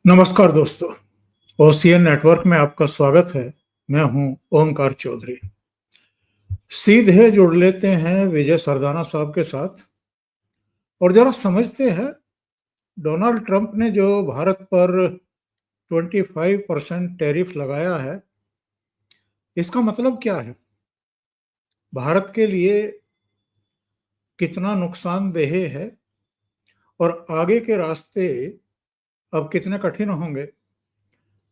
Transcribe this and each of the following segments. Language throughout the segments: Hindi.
नमस्कार दोस्तों, ओसीएन नेटवर्क में आपका स्वागत है। मैं हूं ओमकार चौधरी। सीधे जुड़ लेते हैं विजय सरदाना साहब के साथ और जरा समझते हैं डोनाल्ड ट्रंप ने जो भारत पर 25% टैरिफ लगाया है, इसका मतलब क्या है? भारत के लिए कितना नुकसानदेह है और आगे के रास्ते अब कितने कठिन होंगे?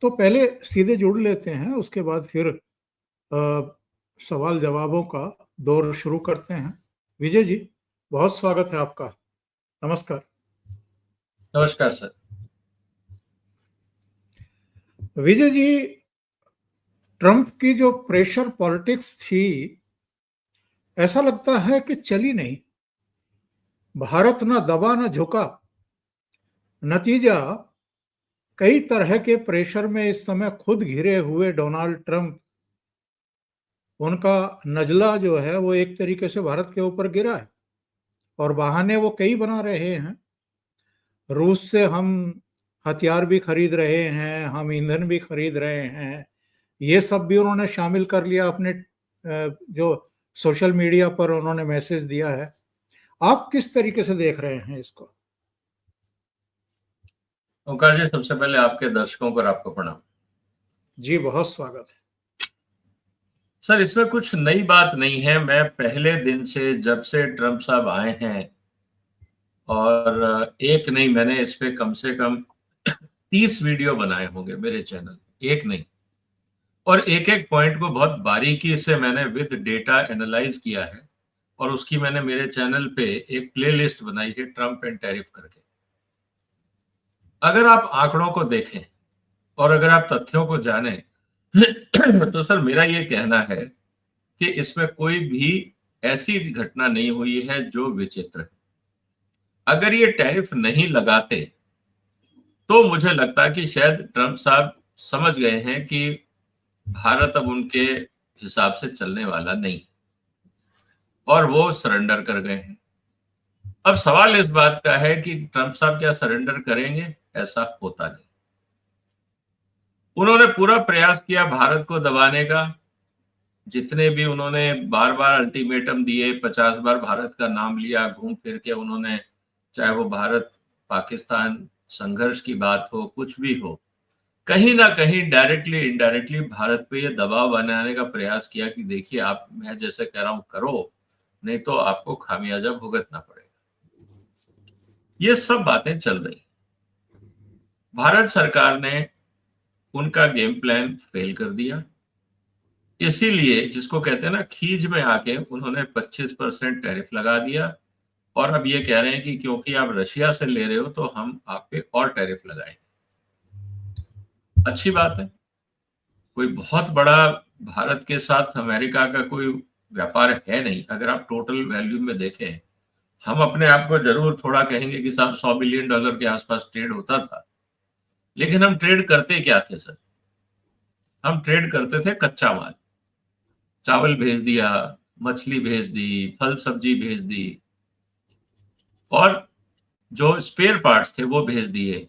तो पहले सीधे जुड़ लेते हैं, उसके बाद फिर सवाल जवाबों का दौर शुरू करते हैं। विजय जी, बहुत स्वागत है आपका। नमस्कार। नमस्कार सर। विजय जी, ट्रंप की जो प्रेशर पॉलिटिक्स थी, ऐसा लगता है कि चली नहीं। भारत न दबा न झुका। नतीजा, कई तरह के प्रेशर में इस समय खुद घिरे हुए डोनाल्ड ट्रंप, उनका नजला जो है वो एक तरीके से भारत के ऊपर गिरा है और बहाने वो कई बना रहे हैं। रूस से हम हथियार भी खरीद रहे हैं, हम ईंधन भी खरीद रहे हैं, ये सब भी उन्होंने शामिल कर लिया अपने जो सोशल मीडिया पर उन्होंने मैसेज दिया है। आप किस तरीके से देख रहे हैं इसको? ओंकार जी, सबसे पहले आपके दर्शकों को और आपको प्रणाम। जी, बहुत स्वागत है। सर, इसमें कुछ नई बात नहीं है। मैं पहले दिन से, जब से ट्रंप साहब आए हैं, और एक नहीं, मैंने इस पे कम से कम 30 वीडियो बनाए होंगे मेरे चैनल, एक नहीं। और एक एक पॉइंट को बहुत बारीकी से मैंने विद डेटा एनालाइज किया है और उसकी मैंने मेरे चैनल पे एक प्लेलिस्ट बनाई है, ट्रंप एंड टैरिफ करके। अगर आप आंकड़ों को देखें और अगर आप तथ्यों को जानें तो सर, मेरा ये कहना है कि इसमें कोई भी ऐसी घटना नहीं हुई है जो विचित्र है। अगर ये टैरिफ नहीं लगाते तो मुझे लगता है कि शायद ट्रंप साहब समझ गए हैं कि भारत अब उनके हिसाब से चलने वाला नहीं, और वो सरेंडर कर गए हैं। अब सवाल इस बात का है कि ट्रंप साहब क्या सरेंडर करेंगे? ऐसा होता नहीं। उन्होंने पूरा प्रयास किया भारत को दबाने का। जितने भी उन्होंने बार बार अल्टीमेटम दिए, 50 बार भारत का नाम लिया, घूम फिर के उन्होंने, चाहे वो भारत पाकिस्तान संघर्ष की बात हो, कुछ भी हो, कहीं ना कहीं डायरेक्टली इनडायरेक्टली भारत पे ये दबाव बनाने का प्रयास किया कि देखिए, आप, मैं जैसे कह रहा हूं करो, नहीं तो आपको खामियाजा भुगतना पड़ेगा। ये सब बातें चल रही। भारत सरकार ने उनका गेम प्लान फेल कर दिया। इसीलिए जिसको कहते हैं ना, खींच में आके उन्होंने 25% टैरिफ लगा दिया और अब ये कह रहे हैं कि क्योंकि आप रशिया से ले रहे हो तो हम आप पे और टैरिफ लगाएंगे। अच्छी बात है। कोई बहुत बड़ा भारत के साथ अमेरिका का कोई व्यापार है नहीं। अगर आप टोटल वैल्यू में देखें, हम अपने आप को जरूर थोड़ा कहेंगे कि साहब $100 बिलियन के आसपास ट्रेड होता था, लेकिन हम ट्रेड करते क्या थे सर? हम ट्रेड करते थे कच्चा माल। चावल भेज दिया, मछली भेज दी, फल सब्जी भेज दी, और जो स्पेयर पार्ट्स थे वो भेज दिए।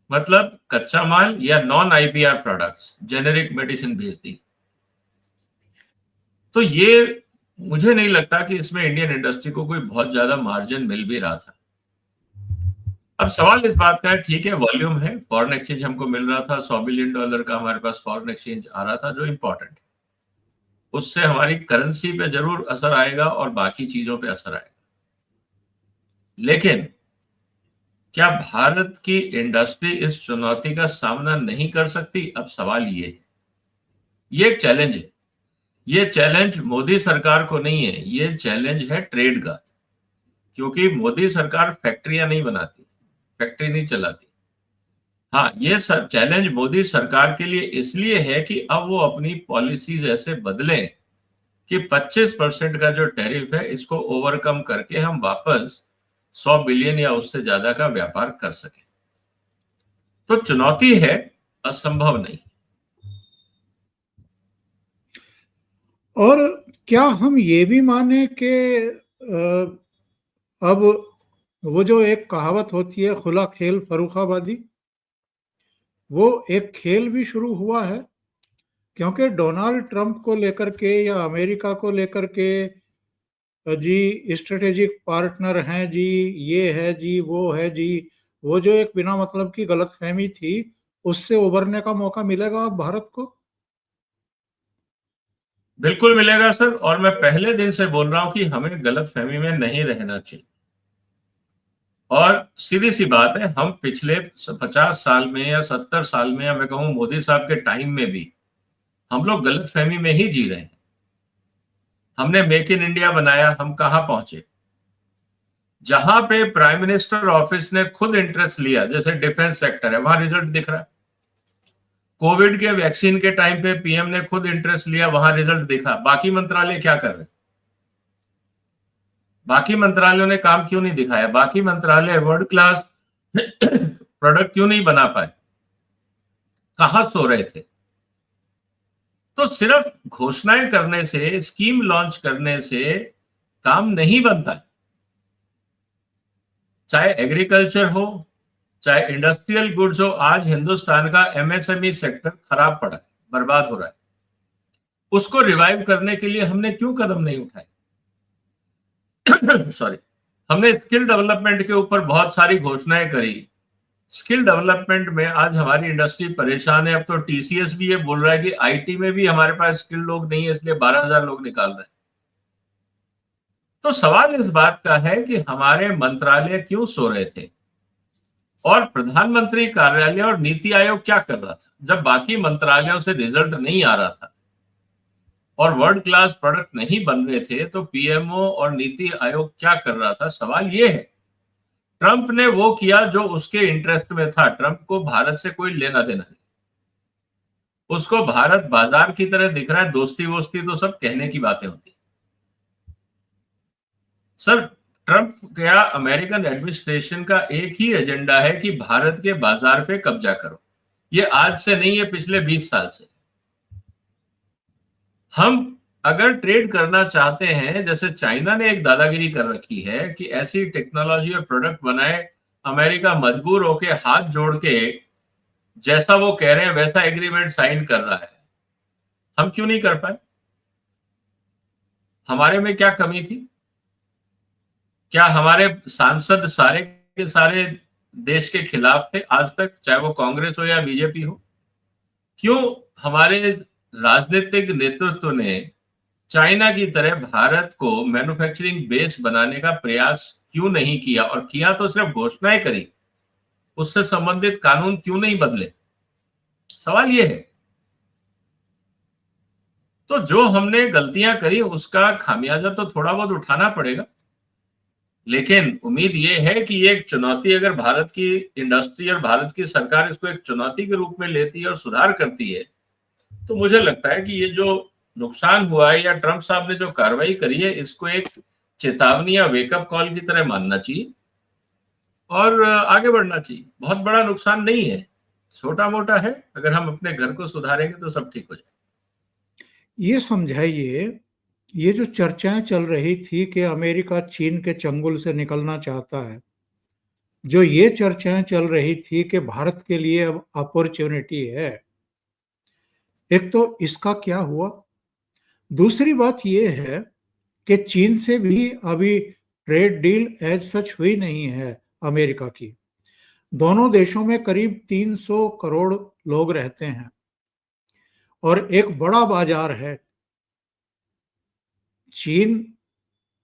मतलब कच्चा माल या non IPR products, generic medicine भेज दी। तो ये, मुझे नहीं लगता कि इसमें इंडियन इंडस्ट्री को कोई बहुत ज्यादा मार्जिन मिल भी रहा था। अब सवाल इस बात का है, ठीक है, वॉल्यूम है, फॉरेन एक्सचेंज हमको मिल रहा था, $100 बिलियन का हमारे पास फॉरेन एक्सचेंज आ रहा था, जो इंपॉर्टेंट है। उससे हमारी करेंसी पे जरूर असर आएगा और बाकी चीजों पे असर आएगा। लेकिन क्या भारत की इंडस्ट्री इस चुनौती का सामना नहीं कर सकती? अब सवाल ये एक चैलेंज है। ये चैलेंज मोदी सरकार को नहीं है, ये चैलेंज है ट्रेड का। क्योंकि मोदी सरकार फैक्ट्रियां नहीं बनाती, फैक्ट्री नहीं चलाती। हाँ, ये चैलेंज मोदी सरकार के लिए इसलिए है कि अब वो अपनी पॉलिसीज ऐसे बदलें कि 25% का जो टैरिफ है, इसको ओवरकम करके हम वापस 100 बिलियन या उससे ज्यादा का व्यापार कर सकें। तो चुनौती है, असंभव नहीं। और क्या हम ये भी माने कि अब वो जो एक कहावत होती है, खुला खेल फर्रुखाबादी, वो एक खेल भी शुरू हुआ है, क्योंकि डोनाल्ड ट्रंप को लेकर के या अमेरिका को लेकर के जी स्ट्रेटेजिक पार्टनर हैं जी, ये है जी, वो है जी, वो जो एक बिना मतलब की गलतफहमी थी, उससे उभरने का मौका मिलेगा अब भारत को? बिल्कुल मिलेगा सर, और मैं पहले दिन से बोल रहा हूं कि हमें गलतफहमी में नहीं रहना चाहिए। और सीधी सी बात है, हम पिछले 50 साल में या 70 साल में, या मैं कहूं मोदी साहब के टाइम में भी, हम लोग गलतफहमी में ही जी रहे हैं। हमने मेक इन इंडिया बनाया, हम कहां पहुंचे? जहां पे प्राइम मिनिस्टर ऑफिस ने खुद इंटरेस्ट लिया, जैसे डिफेंस सेक्टर है, वहां रिजल्ट दिख रहा है। कोविड के वैक्सीन के टाइम पे पीएम ने खुद इंटरेस्ट लिया, वहां रिजल्ट दिखा। बाकी मंत्रालय क्या कर रहे हैं? बाकी मंत्रालयों ने काम क्यों नहीं दिखाया? बाकी मंत्रालय वर्ल्ड क्लास प्रोडक्ट क्यों नहीं बना पाए? कहां सो रहे थे? तो सिर्फ घोषणाएं करने से, स्कीम लॉन्च करने से काम नहीं बनता है। चाहे एग्रीकल्चर हो, चाहे इंडस्ट्रियल गुड्स हो, आज हिंदुस्तान का एमएसएमई सेक्टर खराब पड़ा है, बर्बाद हो रहा है। उसको रिवाइव करने के लिए हमने क्यों कदम नहीं उठाए? सॉरी, हमने स्किल डेवलपमेंट के ऊपर बहुत सारी घोषणाएं करी। स्किल डेवलपमेंट में आज हमारी इंडस्ट्री परेशान है। अब तो टीसीएस भी ये बोल रहा है कि आईटी में भी हमारे पास स्किल लोग नहीं है, इसलिए 12,000 लोग निकाल रहे हैं। तो सवाल इस बात का है कि हमारे मंत्रालय क्यों सो रहे थे, और प्रधानमंत्री कार्यालय और नीति आयोग क्या कर रहा था जब बाकी मंत्रालयों से रिजल्ट नहीं आ रहा था और वर्ल्ड क्लास प्रोडक्ट नहीं बन रहे थे? तो पीएमओ और नीति आयोग क्या कर रहा था? सवाल ये है। ट्रंप ने वो किया जो उसके इंटरेस्ट में था। ट्रंप को भारत से कोई लेना देना नहीं, उसको भारत बाजार की तरह दिख रहा है। दोस्ती वोस्ती तो सब कहने की बातें होती। सर, ट्रंप या अमेरिकन एडमिनिस्ट्रेशन का एक ही एजेंडा है कि भारत के बाजार पे कब्जा करो। ये आज से नहीं है, पिछले 20 साल से। हम अगर ट्रेड करना चाहते हैं, जैसे चाइना ने एक दादागिरी कर रखी है कि ऐसी टेक्नोलॉजी और प्रोडक्ट बनाए, अमेरिका मजबूर होके हाथ जोड़ के जैसा वो कह रहे हैं वैसा एग्रीमेंट साइन कर रहा है। हम क्यों नहीं कर पाए? हमारे में क्या कमी थी? क्या हमारे सांसद सारे के सारे देश के खिलाफ थे आज तक, चाहे वो कांग्रेस हो या बीजेपी हो? क्यों हमारे राजनीतिक नेतृत्व ने चाइना की तरह भारत को मैन्युफैक्चरिंग बेस बनाने का प्रयास क्यों नहीं किया? और किया तो सिर्फ घोषणाएं करी, उससे संबंधित कानून क्यों नहीं बदले? सवाल ये है। तो जो हमने गलतियां करी उसका खामियाजा तो थोड़ा बहुत उठाना पड़ेगा। लेकिन उम्मीद ये है कि ये एक चुनौती, अगर भारत की इंडस्ट्री और भारत की सरकार इसको एक चुनौती के रूप में लेती है और सुधार करती है, तो मुझे लगता है कि ये जो नुकसान हुआ है या ट्रंप साहब ने जो कार्रवाई करी है, इसको एक चेतावनी या वेकअप कॉल की तरह मानना चाहिए और आगे बढ़ना चाहिए। बहुत बड़ा नुकसान नहीं है, छोटा मोटा है। अगर हम अपने घर को सुधारेंगे तो सब ठीक हो जाएगा। ये समझाइए, ये जो चर्चाएं चल रही थी कि अमेरिका चीन के चंगुल से निकलना चाहता है, जो ये चर्चाएं चल रही थी कि भारत के लिए अब अपॉर्चुनिटी है, एक तो इसका क्या हुआ? दूसरी बात ये है कि चीन से भी अभी ट्रेड डील एज सच हुई नहीं है अमेरिका की। दोनों देशों में करीब 300 करोड़ लोग रहते हैं और एक बड़ा बाजार है। चीन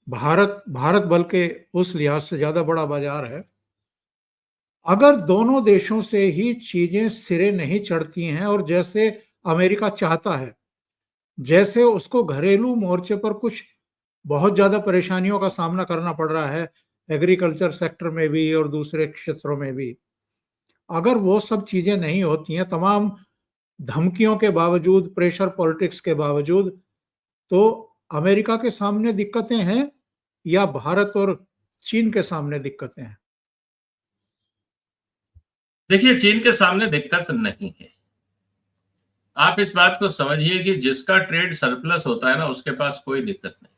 भारत बल्कि उस लिहाज से ज्यादा बड़ा बाजार है। अगर दोनों देशों से ही चीजें सिरे नहीं चढ़ती हैं और जैसे अमेरिका चाहता है, जैसे उसको घरेलू मोर्चे पर कुछ बहुत ज्यादा परेशानियों का सामना करना पड़ रहा है, एग्रीकल्चर सेक्टर में भी और दूसरे क्षेत्रों में भी, अगर वो सब चीजें नहीं होती हैं, तमाम धमकियों के बावजूद, प्रेशर पॉलिटिक्स के बावजूद, तो अमेरिका के सामने दिक्कतें हैं या भारत और चीन के सामने दिक्कतें हैं? देखिए, चीन के सामने दिक्कत नहीं है। आप इस बात को समझिए कि जिसका ट्रेड सरप्लस होता है ना, उसके पास कोई दिक्कत नहीं।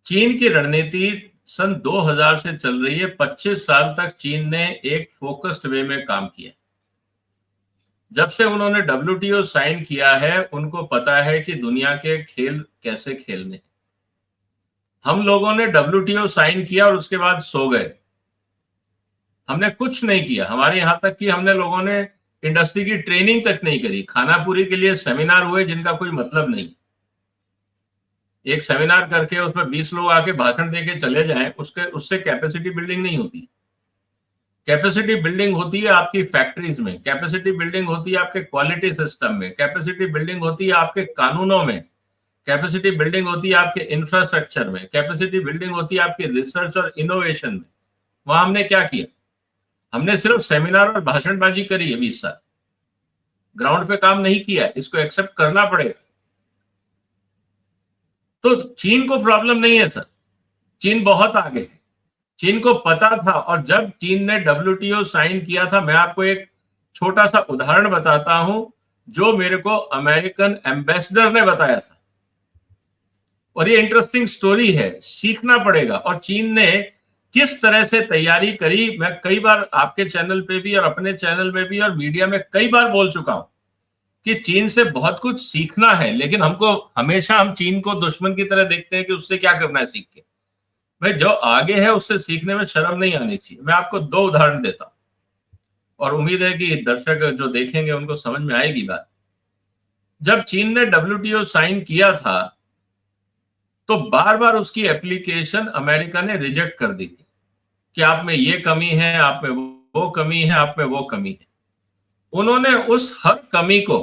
चीन की रणनीति सन 2000 से चल रही है। 25 साल तक चीन ने एक फोकस्ड वे में काम किया। जब से उन्होंने WTO साइन किया है, उनको पता है कि दुनिया के खेल कैसे खेलने। हम लोगों ने WTO साइन किया और उसके बाद सो गए, हमने कुछ नहीं किया। हमारे यहां तक कि हमने लोगों ने इंडस्ट्री की ट्रेनिंग तक नहीं करी। खानापुरी के लिए सेमिनार हुए जिनका कोई मतलब नहीं। एक सेमिनार करके उसमें 20 लोग आके भाषण देके चले जाएं, उससे कैपेसिटी बिल्डिंग नहीं होती। कैपेसिटी बिल्डिंग होती है आपकी फैक्ट्रीज में, कैपेसिटी बिल्डिंग होती है आपके क्वालिटी सिस्टम में, कैपेसिटी बिल्डिंग होती है आपके कानूनों में, कैपेसिटी बिल्डिंग होती है आपके इंफ्रास्ट्रक्चर में, कैपेसिटी बिल्डिंग होती है आपके रिसर्च और इनोवेशन में। वहां हमने क्या किया? हमने सिर्फ सेमिनार और भाषणबाजी करी है 20 साल, ग्राउंड पे काम नहीं किया। इसको एक्सेप्ट करना पड़ेगा। तो चीन को प्रॉब्लम नहीं है सर, चीन बहुत आगे है, चीन को पता था। और जब चीन ने WTO साइन किया था, मैं आपको एक छोटा सा उदाहरण बताता हूं जो मेरे को अमेरिकन एम्बेसडर ने बताया था, और ये इंटरेस्टिंग स्टोरी है, सीखना पड़ेगा। और चीन ने किस तरह से तैयारी करी, मैं कई बार आपके चैनल पे भी और अपने चैनल में भी और मीडिया में कई बार बोल चुका हूं कि चीन से बहुत कुछ सीखना है। लेकिन हमको हमेशा हम चीन को दुश्मन की तरह देखते हैं कि उससे क्या करना है सीख के। भाई, जो आगे है उससे सीखने में शर्म नहीं आनी चाहिए। मैं आपको 2 उदाहरण देता हूं और उम्मीद है कि दर्शक जो देखेंगे उनको समझ में आएगी बात। जब चीन ने WTO साइन किया था तो बार बार उसकी एप्लीकेशन अमेरिका ने रिजेक्ट कर दी थी कि आप में ये कमी है, आप में वो कमी है, आप में वो कमी है। उन्होंने उस हर कमी को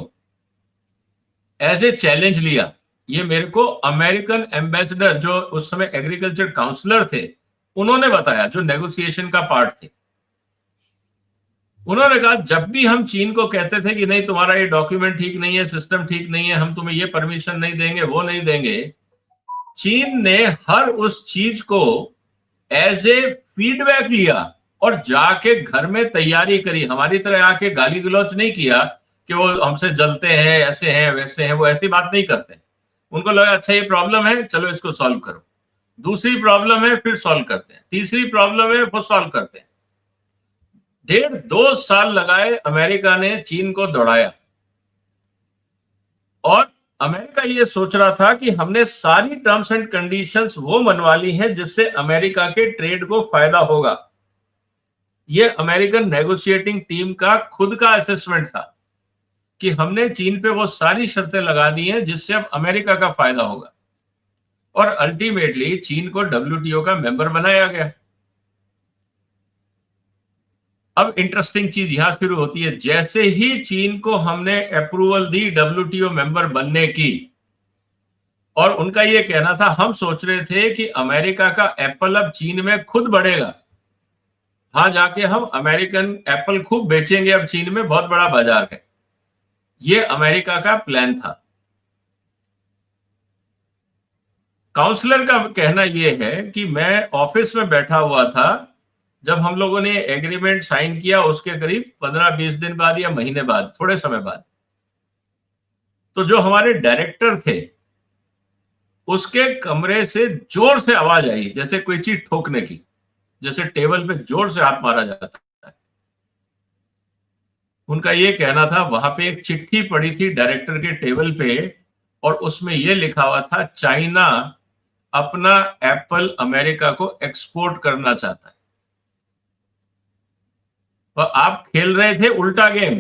एज ए चैलेंज लिया। ये मेरे को अमेरिकन एम्बेसडर जो उस समय एग्रीकल्चर काउंसलर थे उन्होंने बताया, जो नेगोशिएशन का पार्ट थे। उन्होंने कहा जब भी हम चीन को कहते थे कि नहीं तुम्हारा ये डॉक्यूमेंट ठीक नहीं है, सिस्टम ठीक नहीं है, हम तुम्हें ये परमिशन नहीं देंगे, वो नहीं देंगे, चीन ने हर उस चीज को एज ए फीडबैक लिया और जाके घर में तैयारी करी। हमारी तरह आके गाली गलौच नहीं किया कि वो हमसे जलते हैं, ऐसे हैं वैसे हैं, वो ऐसी बात नहीं करते। उनको लगा अच्छा ये प्रॉब्लम है, चलो इसको सॉल्व करो। दूसरी प्रॉब्लम है, फिर सॉल्व करते हैं। तीसरी प्रॉब्लम है, वो सॉल्व करते हैं। 1.5-2 साल लगाए अमेरिका ने चीन को दौड़ाया। और अमेरिका ये सोच रहा था कि हमने सारी टर्म्स एंड कंडीशंस वो मनवा ली हैं जिससे अमेरिका के ट्रेड को फायदा होगा। ये अमेरिकन नेगोशिएटिंग टीम का खुद का असेसमेंट था कि हमने चीन पे वो सारी शर्तें लगा दी हैं जिससे अब अमेरिका का फायदा होगा। और अल्टीमेटली चीन को WTO का मेंबर बनाया गया। अब इंटरेस्टिंग चीज यहां शुरू होती है। जैसे ही चीन को हमने अप्रूवल दी WTO मेंबर बनने की, और उनका यह कहना था, हम सोच रहे थे कि अमेरिका का एप्पल अब चीन में खुद बढ़ेगा, वहां जाके हम अमेरिकन एप्पल खूब बेचेंगे, अब चीन में बहुत बड़ा बाजार है। यह अमेरिका का प्लान था। काउंसलर का कहना यह है कि मैं ऑफिस में बैठा हुआ था जब हम लोगों ने एग्रीमेंट साइन किया, उसके करीब 15-20 दिन बाद या महीने बाद, थोड़े समय बाद, तो जो हमारे डायरेक्टर थे उसके कमरे से जोर से आवाज आई, जैसे कोई चीज ठोकने की, जैसे टेबल पे जोर से हाथ मारा जाता है। उनका यह कहना था, वहां पे एक चिट्ठी पड़ी थी डायरेक्टर के टेबल पे और उसमें यह लिखा हुआ था, चाइना अपना एप्पल अमेरिका को एक्सपोर्ट करना चाहता है। और आप खेल रहे थे उल्टा गेम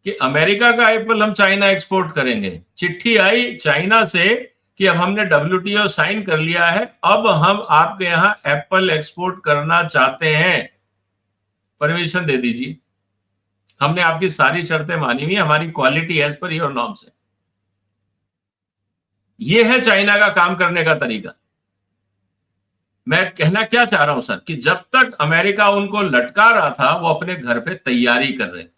कि अमेरिका का एप्पल हम चाइना एक्सपोर्ट करेंगे। चिट्ठी आई चाइना से कि अब हमने WTO साइन कर लिया है, अब हम आपके यहां एप्पल एक्सपोर्ट करना चाहते हैं, परमिशन दे दीजिए। हमने आपकी सारी शर्तें मानी हुई, हमारी quality as per your norms है। यह है चाइना का काम करने का तरीका। मैं कहना क्या चाह रहा हूं सर, कि जब तक अमेरिका उनको लटका रहा था वो अपने घर पे तैयारी कर रहे थे,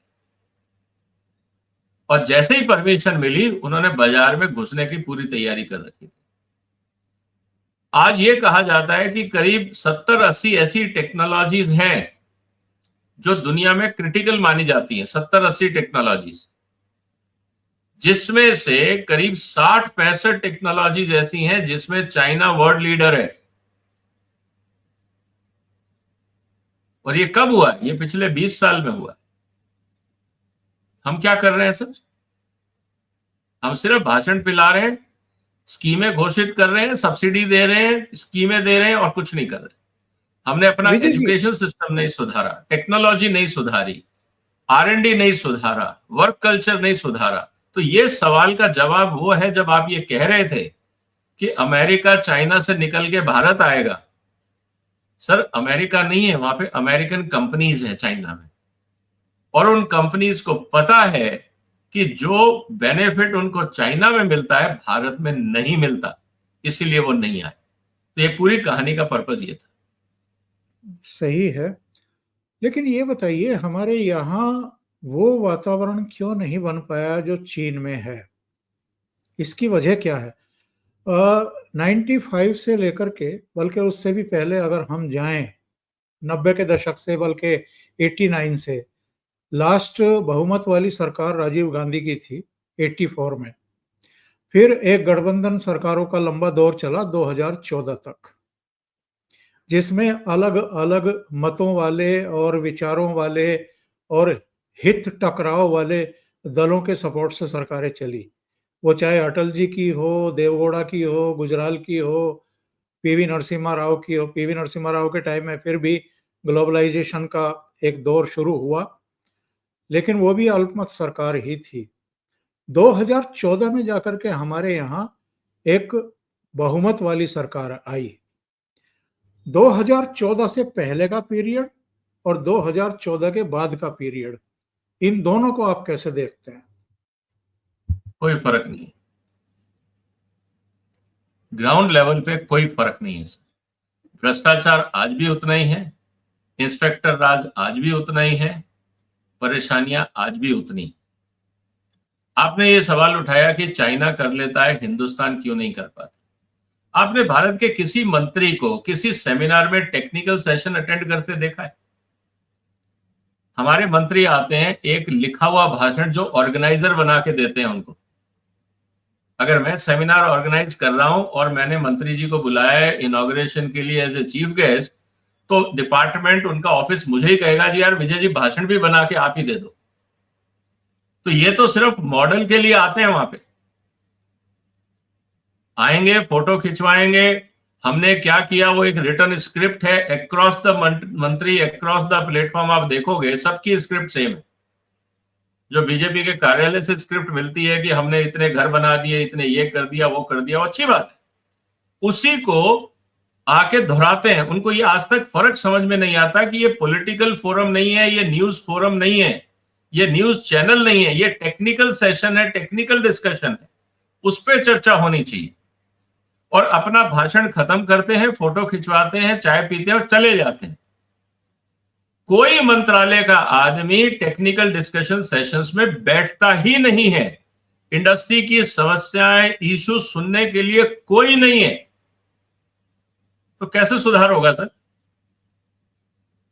और जैसे ही परमिशन मिली उन्होंने बाजार में घुसने की पूरी तैयारी कर रखी थी। आज ये कहा जाता है कि करीब 70-80 ऐसी टेक्नोलॉजीज हैं जो दुनिया में क्रिटिकल मानी जाती हैं, 70-80 टेक्नोलॉजीज, जिसमें से करीब 60-65 टेक्नोलॉजीज ऐसी हैं जिसमें चाइना वर्ल्ड लीडर है। और ये कब हुआ? ये पिछले 20 साल में हुआ। हम क्या कर रहे हैं सर? हम सिर्फ भाषण पिला रहे हैं, स्कीमें घोषित कर रहे हैं, सब्सिडी दे रहे हैं, स्कीमें दे रहे हैं और कुछ नहीं कर रहे। हमने अपना विजय जी, एजुकेशन सिस्टम नहीं सुधारा, टेक्नोलॉजी नहीं सुधारी, R&D नहीं सुधारा, वर्क कल्चर नहीं सुधारा। तो ये सवाल का जवाब वो है, जब आप ये कह रहे थे कि अमेरिका चाइना से निकल के भारत आएगा। सर, अमेरिका नहीं है, वहां पे अमेरिकन कंपनीज है चाइना में, और उन कंपनीज को पता है कि जो बेनिफिट उनको चाइना में मिलता है भारत में नहीं मिलता, इसीलिए वो नहीं आए। तो ये पूरी कहानी का पर्पज ये था। सही है। लेकिन ये बताइए, हमारे यहाँ वो वातावरण क्यों नहीं बन पाया जो चीन में है? इसकी वजह क्या है? 95 से लेकर के, बल्कि उससे भी पहले अगर हम जाएं, 90 के दशक से, बल्कि 89 से, लास्ट बहुमत वाली सरकार राजीव गांधी की थी 84 में। फिर एक गठबंधन सरकारों का लंबा दौर चला 2014 तक, जिसमें अलग अलग मतों वाले और विचारों वाले और हित टकराव वाले दलों के सपोर्ट से सरकारें चली। वो चाहे अटल जी की हो, देवगौड़ा की हो, गुजराल की हो, पीवी नरसिम्हा राव की हो। पीवी नरसिम्हा राव के टाइम में फिर भी ग्लोबलाइजेशन का एक दौर शुरू हुआ, लेकिन वो भी अल्पमत सरकार ही थी। 2014 में जाकर के हमारे यहाँ एक बहुमत वाली सरकार आई। 2014 से पहले का पीरियड और 2014 के बाद का पीरियड, इन दोनों को आप कैसे देखते हैं? कोई फर्क नहीं, ग्राउंड लेवल पे कोई फर्क नहीं है सर। भ्रष्टाचार आज भी उतना ही है, इंस्पेक्टर राज आज भी उतना ही है, परेशानियां आज भी उतनी। आपने ये सवाल उठाया कि चाइना कर लेता है, हिंदुस्तान क्यों नहीं कर पाता। आपने भारत के किसी मंत्री को किसी सेमिनार में टेक्निकल सेशन अटेंड करते देखा है? हमारे मंत्री आते हैं, एक लिखा हुआ भाषण जो ऑर्गेनाइजर बना के देते हैं उनको। अगर मैं सेमिनार ऑर्गेनाइज कर रहा हूं और मैंने मंत्री जी को बुलाया है इनॉग्रेशन के लिए एज ए चीफ गेस्ट, तो डिपार्टमेंट, उनका ऑफिस मुझे ही कहेगा जी यार विजय जी भाषण भी बना के आप ही दे दो। तो ये तो सिर्फ मॉडल के लिए आते हैं, वहां पे आएंगे, फोटो खिंचवाएंगे। हमने क्या किया, वो एक रिटर्न स्क्रिप्ट है, अक्रॉस द मंत्री, अक्रॉस द प्लेटफॉर्म आप देखोगे सबकी स्क्रिप्ट सेम है। जो बीजेपी के कार्यालय से स्क्रिप्ट मिलती है कि हमने इतने घर बना दिए, इतने ये कर दिया, वो कर दिया, वो अच्छी बात है, उसी को आके दोहराते हैं। उनको ये आज तक फर्क समझ में नहीं आता कि ये पॉलिटिकल फोरम नहीं है, ये न्यूज फोरम नहीं है, ये न्यूज चैनल नहीं है, ये टेक्निकल सेशन है, टेक्निकल डिस्कशन है, उस पर चर्चा होनी चाहिए। और अपना भाषण खत्म करते हैं, फोटो खिंचवाते हैं, चाय पीते हैं और चले जाते हैं। कोई मंत्रालय का आदमी टेक्निकल डिस्कशन सेशंस में बैठता ही नहीं है। इंडस्ट्री की समस्याएं, इशू सुनने के लिए कोई नहीं है। तो कैसे सुधार होगा सर?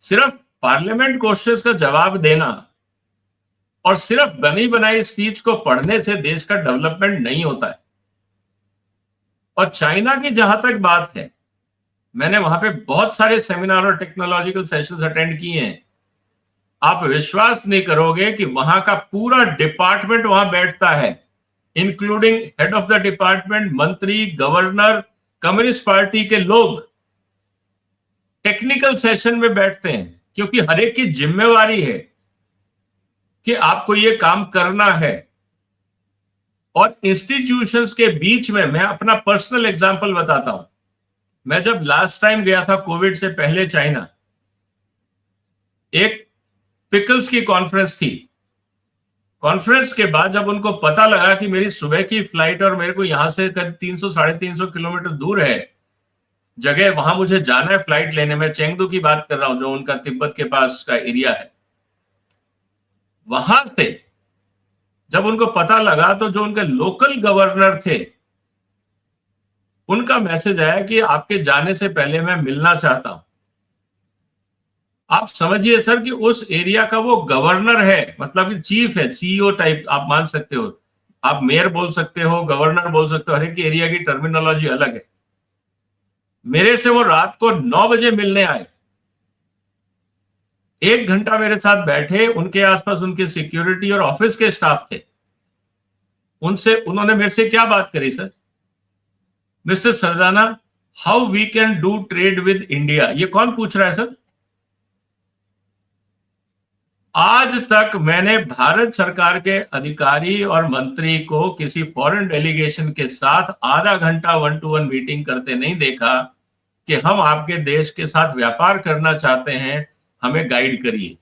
सिर्फ पार्लियामेंट क्वेश्चंस का जवाब देना और सिर्फ बनी बनाई स्पीच को पढ़ने से देश का डेवलपमेंट नहीं होता है। और चाइना की जहां तक बात है, मैंने वहां पे बहुत सारे सेमिनार और टेक्नोलॉजिकल सेशंस अटेंड किए हैं। आप विश्वास नहीं करोगे कि वहां का पूरा डिपार्टमेंट वहां बैठता है, including head of the department, मंत्री, गवर्नर, कम्युनिस्ट पार्टी के लोग टेक्निकल सेशन में बैठते हैं, क्योंकि हर एक की जिम्मेवारी है कि आपको ये काम करना है। और इंस्टीट्यूशंस के बीच में मैं अपना पर्सनल एग्जांपल बताता हूं। मैं जब लास्ट टाइम गया था कोविड से पहले चाइना, एक पिकल्स की कॉन्फ्रेंस थी। कॉन्फ्रेंस के बाद जब उनको पता लगा कि मेरी सुबह की फ्लाइट और मेरे को यहां से करीब 300-350 किलोमीटर दूर है जगह, वहां मुझे जाना है फ्लाइट लेने में, चेंगडू की बात कर रहा हूं, जो उनका तिब्बत के पास का एरिया है। वहां से जब उनको पता लगा तो जो उनके लोकल गवर्नर थे, उनका मैसेज आया कि आपके जाने से पहले मैं मिलना चाहता हूं। आप समझिए सर कि उस एरिया का वो गवर्नर है, मतलब कि चीफ है, सीईओ टाइप आप मान सकते हो। आप मेयर बोल सकते हो, गवर्नर बोल सकते हो, हर एक एरिया की टर्मिनोलॉजी अलग है। मेरे से वो रात को 9 बजे मिलने आए। 1 घंटा मेरे साथ बैठे, उनके आसपास उनके सिक्योरिटी और ऑफिस के स्टाफ थे। उन्होंने मेरे से क्या बात करी sir? Mister Sardana, how we can do trade with India? ये कौन पूछ रहा है सर? आज तक मैंने भारत सरकार के अधिकारी और मंत्री को किसी फॉरेन डेलीगेशन के साथ आधा घंटा 1-to-1 मीटिंग करते नहीं देखा कि हम आपके देश के साथ व्यापार करना चाहते हैं, हमें गाइड करिए।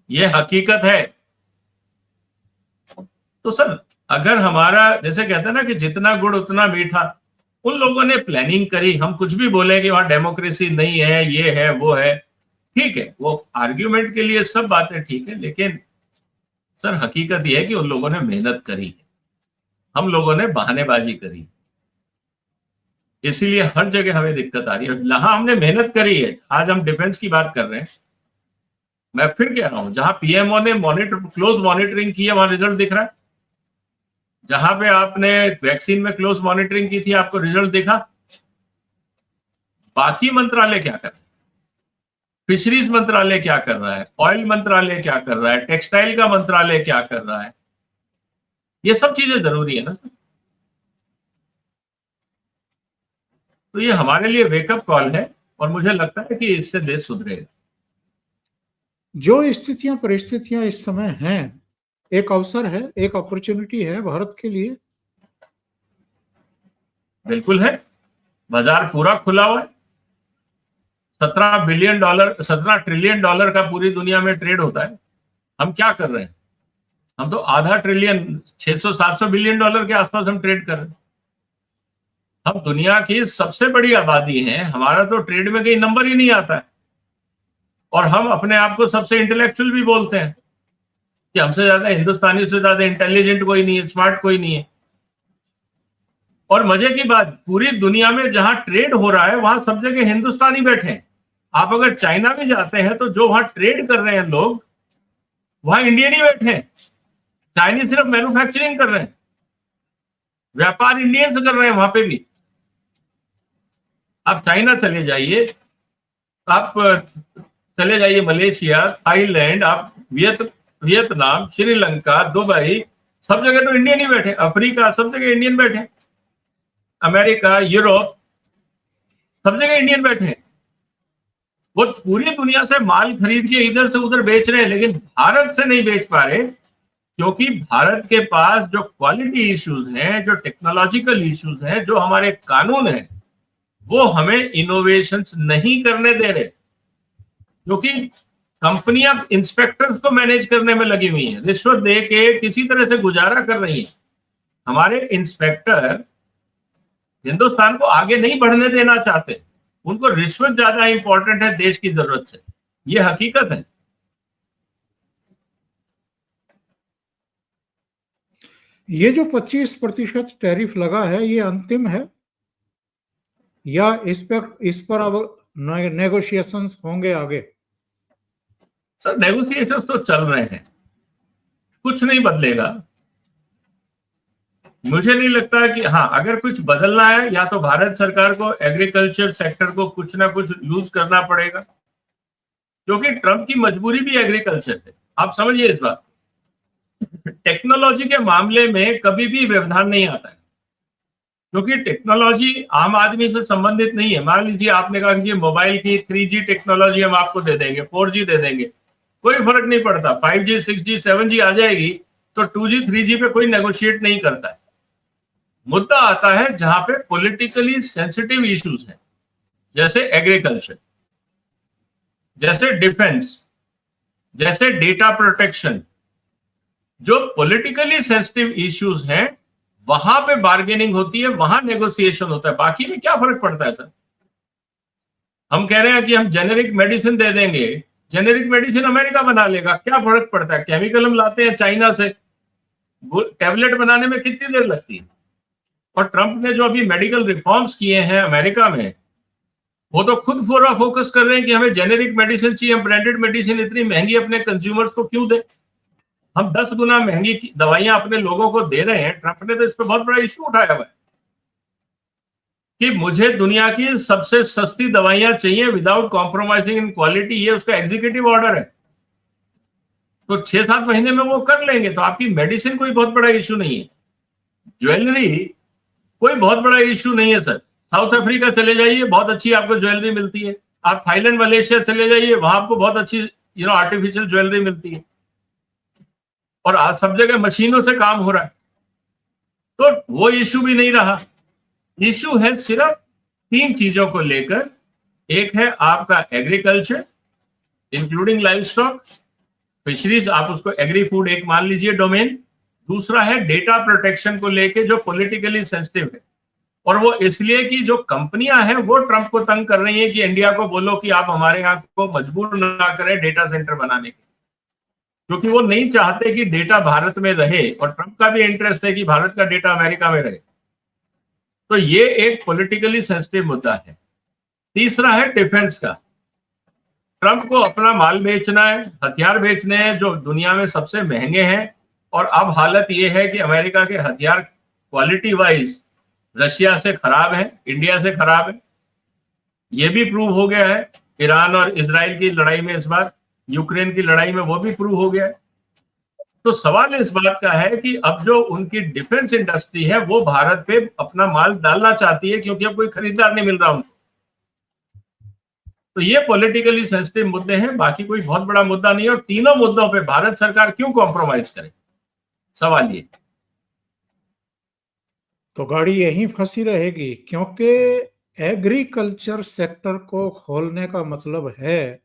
यह हकीकत है। तो सर, अगर हमारा, जैसे कहते हैं ना कि जितना गुड़ उतना मीठा, उन लोगों ने प्लानिंग करी, हम कुछ भी बोले कि वहां डेमोक्रेसी नहीं है, ये है, वो है, ठीक है, वो आर्ग्यूमेंट के लिए सब बातें ठीक है, लेकिन सर हकीकत यह है कि उन लोगों ने मेहनत करी, हम लोगों ने बहानेबाजी करी, इसीलिए हर जगह हमें दिक्कत आ रही है। जहां हमने मेहनत करी है, आज हम डिफेंस की बात कर रहे हैं, मैं फिर कह रहा हूं, जहां पीएमओ ने क्लोज मॉनिटरिंग की है, वहां रिजल्ट दिख रहा है। जहां पे आपने वैक्सीन में क्लोज मॉनिटरिंग की थी, आपको रिजल्ट दिखा। बाकी मंत्रालय क्या कर रहे हैं? फिशरीज मंत्रालय क्या कर रहा है? ऑयल मंत्रालय क्या कर रहा है? टेक्सटाइल का मंत्रालय क्या कर रहा है? ये सब चीजें जरूरी है ना। तो ये हमारे लिए वेकअप कॉल है और मुझे लगता है कि इससे देश सुधरेगा। जो स्थितियां परिस्थितियां इस समय हैं, एक अवसर है, एक अपॉर्चुनिटी है भारत के लिए। बिल्कुल है, बाजार पूरा खुला हुआ है। $17 ट्रिलियन का पूरी दुनिया में ट्रेड होता है। हम क्या कर रहे हैं? हम तो आधा ट्रिलियन, 600-700 बिलियन डॉलर के आसपास हम ट्रेड कर रहे हैं। हम दुनिया की सबसे बड़ी आबादी हैं, हमारा तो ट्रेड में कहीं नंबर ही नहीं आता है। और हम अपने आप को सबसे इंटेलेक्चुअल भी बोलते हैं कि हमसे ज्यादा, हिंदुस्तानी से ज्यादा इंटेलिजेंट कोई नहीं है, स्मार्ट कोई नहीं है। और मजे की बात, पूरी दुनिया में जहां ट्रेड हो रहा है वहां सब जगह हिंदुस्तानी बैठे हैं। आप अगर चाइना में जाते हैं तो जो वहां ट्रेड कर रहे हैं लोग, वहां इंडियन ही बैठे हैं। चाइनीज सिर्फ मैन्युफैक्चरिंग कर रहे हैं, व्यापार इंडियन से कर रहे हैं वहां पे भी। आप चाइना चले जाइए, आप चले जाइए मलेशिया, थाईलैंड, आप वियतनाम, श्रीलंका, दुबई, सब जगह तो इंडियन ही बैठे। अफ्रीका, सब जगह इंडियन बैठे। अमेरिका, यूरोप, सब जगह इंडियन बैठे हैं। वो पूरी दुनिया से माल खरीद के इधर से उधर बेच रहे हैं, लेकिन भारत से नहीं बेच पा रहे, क्योंकि भारत के पास जो क्वालिटी इश्यूज हैं, जो टेक्नोलॉजिकल इश्यूज हैं, जो हमारे कानून हैं, वो हमें इनोवेशंस नहीं करने दे रहे। क्योंकि कंपनियां इंस्पेक्टर्स को मैनेज करने में लगी हुई हैं, रिश्वत दे के किसी तरह से गुजारा कर रही हैं। हमारे इंस्पेक्टर हिंदुस्तान को आगे नहीं बढ़ने देना चाहते, उनको रिश्वत ज्यादा इंपॉर्टेंट है देश की जरूरत से। ये हकीकत है। ये जो 25% टैरिफ लगा है, ये अंतिम है या इस पर अब नेगोशिएशंस होंगे आगे? सर, नेगोशिएशंस तो चल रहे हैं, कुछ नहीं बदलेगा। मुझे नहीं लगता कि, हाँ, अगर कुछ बदलना है या तो भारत सरकार को एग्रीकल्चर सेक्टर को कुछ ना कुछ लूज करना पड़ेगा, क्योंकि ट्रंप की मजबूरी भी एग्रीकल्चर है। आप समझिए इस बात। टेक्नोलॉजी के मामले में कभी भी व्यवधान नहीं आता है, क्योंकि टेक्नोलॉजी आम आदमी से संबंधित नहीं है। मान लीजिए आपने कहा कि मोबाइल की 3G टेक्नोलॉजी हम आपको दे देंगे, 4G दे देंगे, कोई फर्क नहीं पड़ता। 5G, 6G, 7G आ जाएगी तो 2G, 3G पे कोई नेगोशिएट नहीं करता है। मुद्दा आता है जहां पे पॉलिटिकली सेंसिटिव इश्यूज हैं, जैसे एग्रीकल्चर, जैसे डिफेंस, जैसे डेटा प्रोटेक्शन। जो पॉलिटिकली सेंसिटिव इश्यूज हैं, वहां पे बार्गेनिंग होती है, वहां नेगोशिएशन होता है। बाकी में क्या फर्क पड़ता है सर? हम कह रहे हैं कि हम जेनेरिक मेडिसिन दे देंगे, जेनेरिक मेडिसिन अमेरिका बना लेगा, क्या फर्क पड़ता है? केमिकल हम लाते हैं चाइना से, टैबलेट बनाने में कितनी देर लगती है? और ट्रंप ने जो अभी मेडिकल रिफॉर्म्स किए हैं अमेरिका में, वो तो खुद पूरा फोकस कर रहे हैं कि हमें जेनेरिक मेडिसिन चाहिए, हम ब्रांडेड मेडिसिन इतनी महंगी अपने कंज्यूमर्स को क्यों दें? हम 10 गुना महंगी दवाइयां अपने लोगों को दे रहे हैं। ट्रंप ने तो इस पर बहुत बड़ा इश्यू उठाया हुआ है। कि मुझे दुनिया की सबसे सस्ती दवाइयां चाहिए विदाउट कॉम्प्रोमाइजिंग इन क्वालिटी, ये उसका एग्जीक्यूटिव ऑर्डर है। तो 6-7 महीने में वो कर लेंगे, तो आपकी मेडिसिन कोई बहुत बड़ा इश्यू नहीं है। ज्वेलरी कोई बहुत बड़ा इश्यू नहीं है सर। साउथ अफ्रीका चले जाइए, बहुत अच्छी आपको ज्वेलरी मिलती है। आप थाईलैंड मलेशिया चले जाइए, वहां आपको बहुत अच्छी आर्टिफिशियल ज्वेलरी मिलती है। और आज सब जगह मशीनों से काम हो रहा है, तो वो इश्यू भी नहीं रहा। इश्यू है सिर्फ 3 चीजों को लेकर। एक है आपका agriculture including live stock, fisheries, आप उसको एग्री फूड एक मान लीजिए डोमेन। दूसरा है डेटा प्रोटेक्शन को लेके जो पॉलिटिकली सेंसिटिव है, और वो इसलिए कि जो कंपनियां हैं वो ट्रंप को तंग कर रही हैं कि इंडिया को बोलो कि आप हमारे यहाँ को मजबूर ना करें डेटा सेंटर बनाने के, क्योंकि वो नहीं चाहते कि डेटा भारत में रहे, और ट्रंप का भी इंटरेस्ट है कि भारत का डेटा अमेरिका में रहे। तो ये एक पॉलिटिकली सेंसिटिव मुद्दा है। तीसरा है डिफेंस का। ट्रंप को अपना माल बेचना है, हथियार बेचने हैं जो दुनिया में सबसे महंगे हैं, और अब हालत ये है कि अमेरिका के हथियार क्वालिटी वाइज रशिया से खराब है, इंडिया से खराब है। ये भी प्रूव हो गया है ईरान और इजराइल की लड़ाई में, इस बार यूक्रेन की लड़ाई में वो भी प्रूव हो गया है। तो सवाल इस बात का है कि अब जो उनकी डिफेंस इंडस्ट्री है वो भारत पे अपना माल डालना चाहती है, क्योंकि अब कोई खरीदार नहीं मिल रहा उनको। तो ये पॉलिटिकली सेंसिटिव मुद्दे हैं, बाकी कोई बहुत बड़ा मुद्दा नहीं है। और तीनों मुद्दों पे भारत सरकार क्यों कॉम्प्रोमाइज करे, सवाल ये। तो गाड़ी यहीं फंसी रहेगी, क्योंकि एग्रीकल्चर सेक्टर को खोलने का मतलब है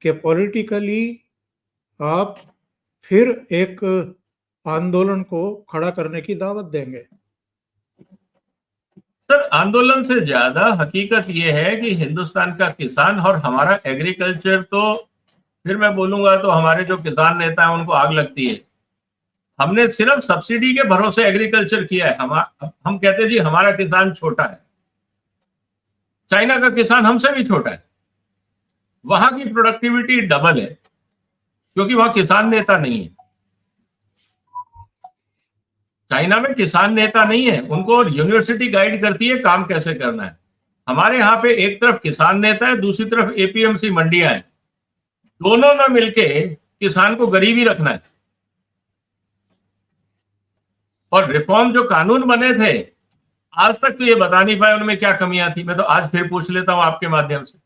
कि पॉलिटिकली आप फिर एक आंदोलन को खड़ा करने की दावत देंगे। सर, आंदोलन से ज्यादा हकीकत यह है कि हिंदुस्तान का किसान और हमारा एग्रीकल्चर, तो फिर मैं बोलूंगा तो हमारे जो किसान नेता हैं उनको आग लगती है। हमने सिर्फ सब्सिडी के भरोसे एग्रीकल्चर किया है। हम कहते हैं जी हमारा किसान छोटा है। चाइना का किसान हमसे भी छोटा है, वहां की प्रोडक्टिविटी डबल है, क्योंकि वहां किसान नेता नहीं है। चाइना में किसान नेता नहीं है, उनको यूनिवर्सिटी गाइड करती है काम कैसे करना है। हमारे यहाँ पे एक तरफ किसान नेता है, दूसरी तरफ एपीएमसी मंडियां है, दोनों ने मिलके किसान को गरीबी रखना है। और रिफॉर्म जो कानून बने थे आज तक तो ये बता नहीं पाए उनमें क्या कमियां थी। मैं तो आज फिर पूछ लेता हूं आपके माध्यम से।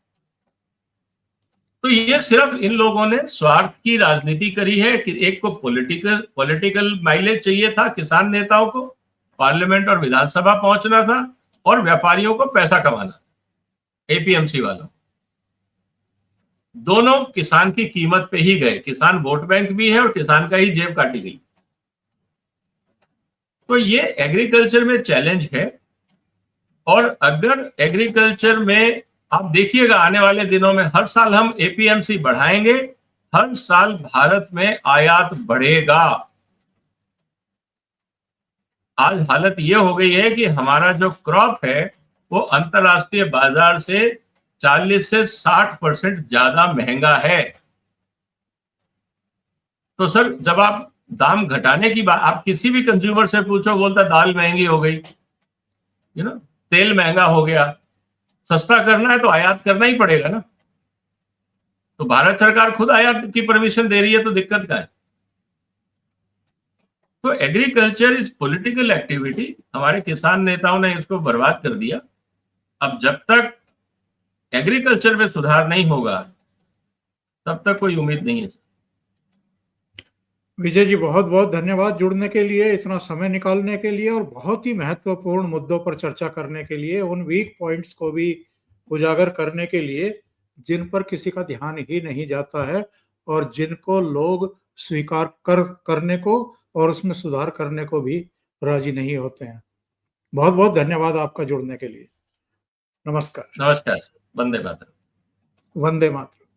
तो ये सिर्फ इन लोगों ने स्वार्थ की राजनीति करी है कि एक को पॉलिटिकल माइलेज चाहिए था, किसान नेताओं को पार्लियामेंट और विधानसभा पहुंचना था, और व्यापारियों को पैसा कमाना था, एपीएमसी वालों। दोनों किसान की कीमत पे ही गए। किसान वोट बैंक भी है और किसान का ही जेब काटी गई। तो ये एग्रीकल्चर में चैलेंज है। और अगर एग्रीकल्चर में आप देखिएगा आने वाले दिनों में हर साल हम एपीएमसी बढ़ाएंगे, हर साल भारत में आयात बढ़ेगा। आज हालत ये हो गई है कि हमारा जो क्रॉप है वो अंतरराष्ट्रीय बाजार से 40 से 60% ज्यादा महंगा है। तो सर, जब आप दाम घटाने की बात, आप किसी भी कंज्यूमर से पूछो, बोलता दाल महंगी हो गई, तेल महंगा हो गया। सस्ता करना है तो आयात करना ही पड़ेगा ना। तो भारत सरकार खुद आयात की परमिशन दे रही है, तो दिक्कत क्या है। तो एग्रीकल्चर इज पॉलिटिकल एक्टिविटी। हमारे किसान नेताओं ने इसको बर्बाद कर दिया। अब जब तक एग्रीकल्चर में सुधार नहीं होगा तब तक कोई उम्मीद नहीं है। विजय जी, बहुत बहुत धन्यवाद जुड़ने के लिए, इतना समय निकालने के लिए, और बहुत ही महत्वपूर्ण मुद्दों पर चर्चा करने के लिए, उन वीक पॉइंट्स को भी उजागर करने के लिए जिन पर किसी का ध्यान ही नहीं जाता है और जिनको लोग स्वीकार करने को और उसमें सुधार करने को भी राजी नहीं होते हैं। बहुत बहुत धन्यवाद आपका जुड़ने के लिए। नमस्कार। नमस्कार। वंदे मातरम। वंदे मातरम।